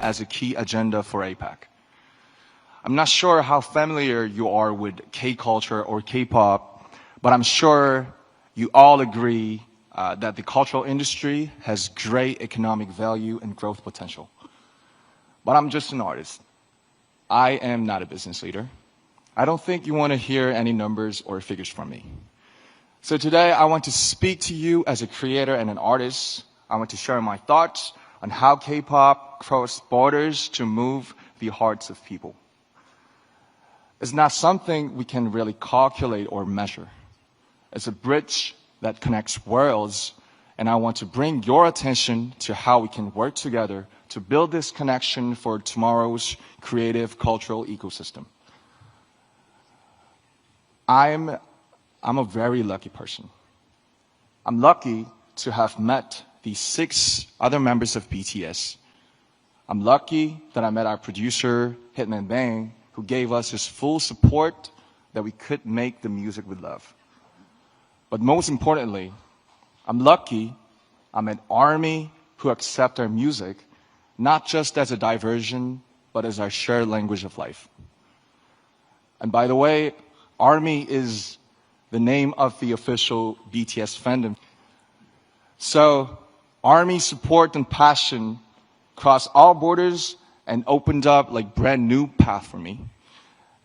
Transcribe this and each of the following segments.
as a key agenda for APEC. I'm not sure how familiar you are with K-culture or K-pop, but I'm sure you all agree that the cultural industry has great economic value and growth potential. But I'm just an artist. I am not a business leader. I don't think you want to hear any numbers or figures from me. So today I want to speak to you as a creator and an artist. I want to share my thoughts on how K-pop crossed borders to move the hearts of people. It's not something we can really calculate or measure. It's a bridge that connects worlds, and I want to bring your attention to how we can work together to build this connection for tomorrow's creative cultural ecosystem. I'm a very lucky person. I'm lucky to have met the 6 other members of BTS. I'm lucky that I met our producer, Hitman Bang, who gave us his full support that we could make the music with love. But most importantly, I'm lucky I met ARMY, who accept our music, not just as a diversion, but as our shared language of life. And by the way, ARMY is the name of the official BTS fandom. So ARMY support and passion crossed all borders and opened up like brand new path for me.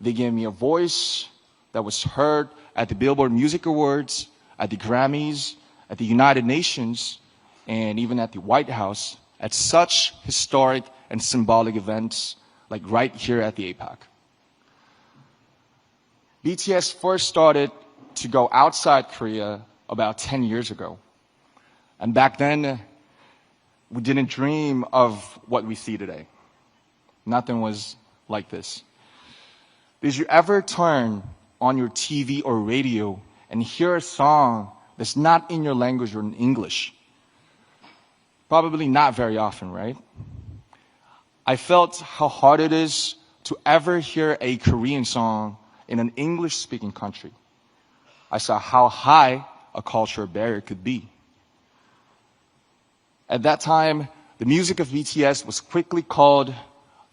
They gave me a voice that was heard at the Billboard Music Awards, at the Grammys, at the United Nations, and even at the White House, at such historic and symbolic events like right here at the APEC. BTS first started to go outside Korea about 10 years ago. And back then, we didn't dream of what we see today. Nothing was like this. Did you ever turn on your TV or radio and hear a song that's not in your language or in English? Probably not very often, right? I felt how hard it is to ever hear a Korean song in an English-speaking country. I saw how high a cultural barrier could be. At that time, the music of BTS was quickly called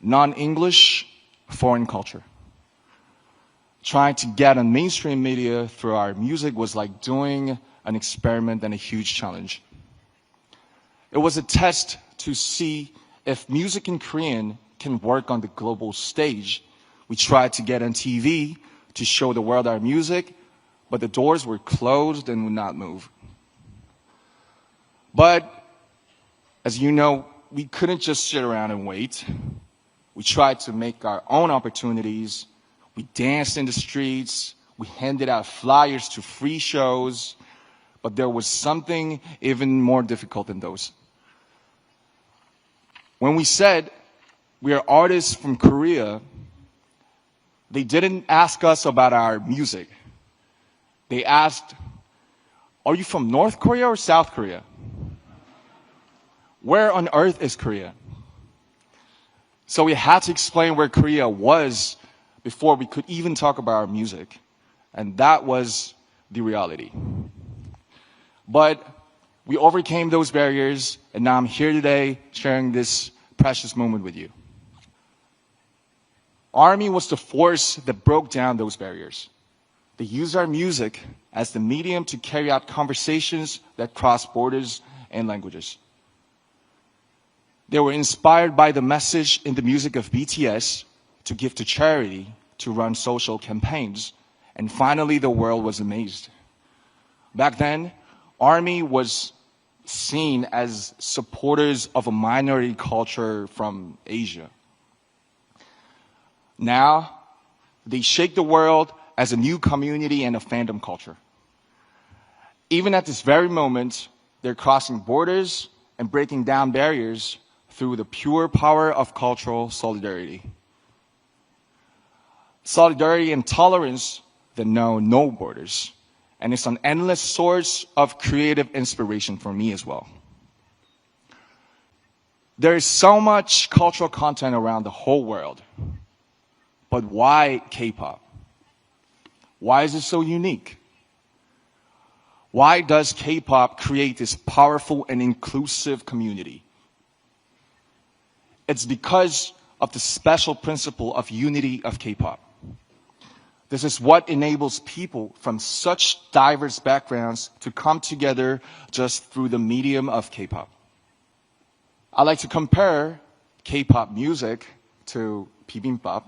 non-English foreign culture. Trying to get on mainstream media through our music was like doing an experiment and a huge challenge. It was a test to see if music in Korean can work on the global stage. We tried to get on TV to show the world our music, but the doors were closed and would not move. But as you know, we couldn't just sit around and wait. We tried to make our own opportunities. We danced in the streets. We handed out flyers to free shows. But there was something even more difficult than those. When we said we are artists from Korea, they didn't ask us about our music. They asked, are you from North Korea or South Korea? Where on earth is Korea? So we had to explain where Korea was before we could even talk about our music. And that was the reality. But we overcame those barriers, and now I'm here today sharing this precious moment with you. ARMY was the force that broke down those barriers. They used our music as the medium to carry out conversations that cross borders and languages. They were inspired by the message in the music of BTS to give to charity, to run social campaigns, and finally the world was amazed. Back then, ARMY was seen as supporters of a minority culture from Asia. Now, they shake the world as a new community and a fandom culture. Even at this very moment, they're crossing borders and breaking down barriers through the pure power of cultural solidarity. Solidarity and tolerance that know no borders. And it's an endless source of creative inspiration for me as well. There is so much cultural content around the whole world. But why K-pop? Why is it so unique? Why does K-pop create this powerful and inclusive community? It's because of the special principle of unity of K-pop. This is what enables people from such diverse backgrounds to come together just through the medium of K-pop. I like to compare K-pop music to bibimbap.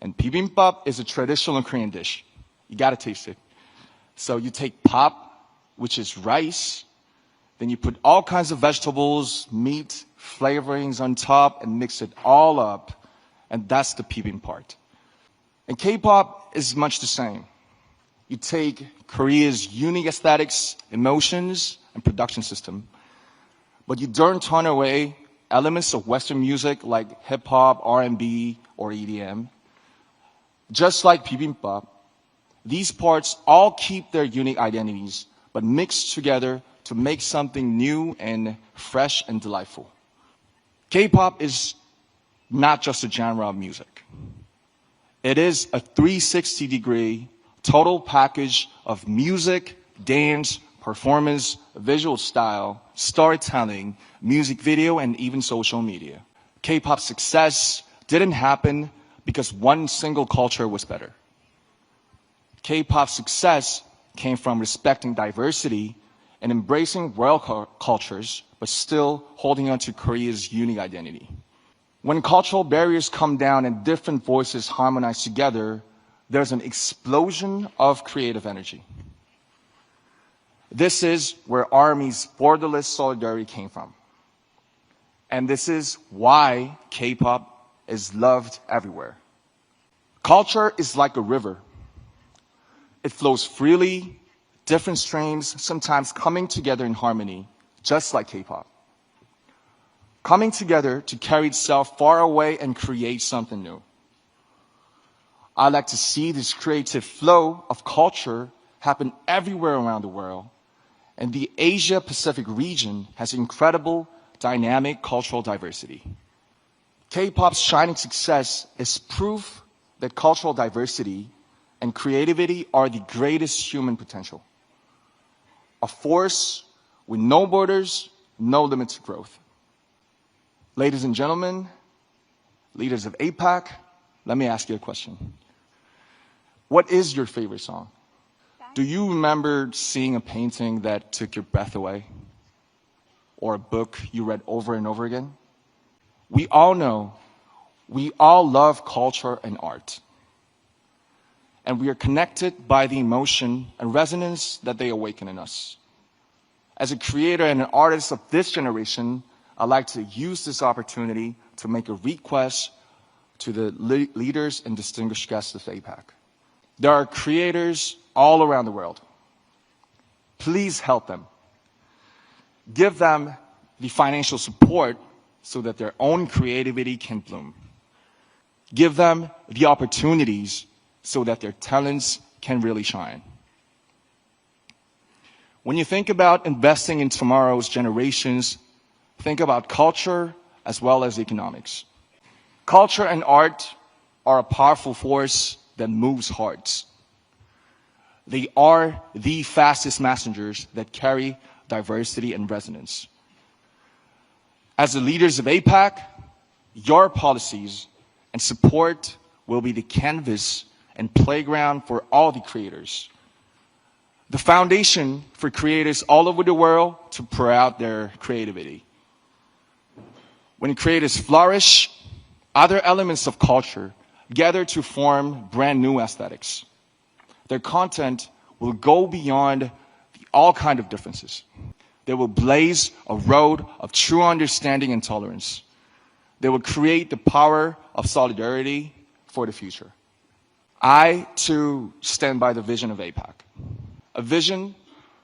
And bibimbap is a traditional Korean dish. You gotta taste it. So you take pop, which is rice, then you put all kinds of vegetables, meat, flavorings on top, and mix it all up. And that's the bibimbap part. And K-pop is much the same. You take Korea's unique aesthetics, emotions, and production system, but you don't turn away elements of Western music like hip-hop, R&B, or EDM. Just like bibimbap, these parts all keep their unique identities, but mix together to make something new and fresh and delightful. K-pop is not just a genre of music. It is a 360-degree total package of music, dance, performance, visual style, storytelling, music video, and even social media. K-pop's success didn't happen because one single culture was better. K-pop's success came from respecting diversity and embracing world cultures, but still holding on to Korea's unique identity. When cultural barriers come down and different voices harmonize together, there's an explosion of creative energy. This is where Army's borderless solidarity came from. And this is why K-pop is loved everywhere. Culture is like a river. It flows freely, different streams, sometimes coming together in harmony, just like K-pop. Coming together to carry itself far away and create something new. I like to see this creative flow of culture happen everywhere around the world. And the Asia-Pacific region has incredible, dynamic cultural diversity. K-pop's shining success is proof that cultural diversity and creativity are the greatest human potential. A force with no borders, no limit to growth. Ladies and gentlemen, leaders of APEC, let me ask you a question. What is your favorite song? Do you remember seeing a painting that took your breath away? Or a book you read over and over again? We all know, we all love culture and art. And we are connected by the emotion and resonance that they awaken in us. As a creator and an artist of this generation, I'd like to use this opportunity to make a request to the leaders and distinguished guests of APEC. There are creators all around the world. Please help them. Give them the financial support so that their own creativity can bloom. Give them the opportunities so that their talents can really shine. When you think about investing in tomorrow's generations, think about culture as well as economics. Culture and art are a powerful force that moves hearts. They are the fastest messengers that carry diversity and resonance. As the leaders of APEC, your policies and support will be the canvas and playground for all the creators. The foundation for creators all over the world to pour out their creativity. When creators flourish, other elements of culture gather to form brand new aesthetics. Their content will go beyond all kinds of differences. They will blaze a road of true understanding and tolerance. They will create the power of solidarity for the future. I, too, stand by the vision of APEC. A vision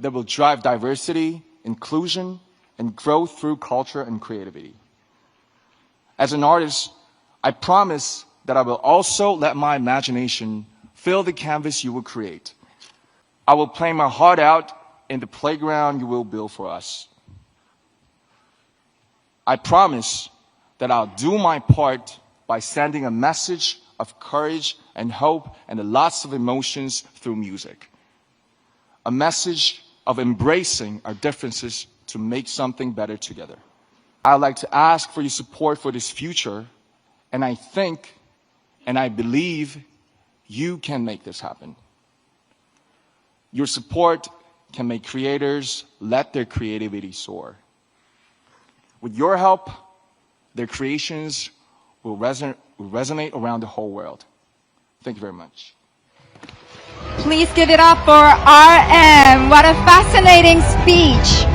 that will drive diversity, inclusion, and growth through culture and creativity. As an artist, I promise that I will also let my imagination fill the canvas you will create. I will play my heart out in the playground you will build for us. I promise that I'll do my part by sending a message of courage and hope and lots of emotions through music. A message of embracing our differences to make something better together. I'd like to ask for your support for this future, and I think and I believe you can make this happen. Your support can make creators let their creativity soar. With your help, their creations will resonate around the whole world. Thank you very much. Please give it up for RM. What a fascinating speech.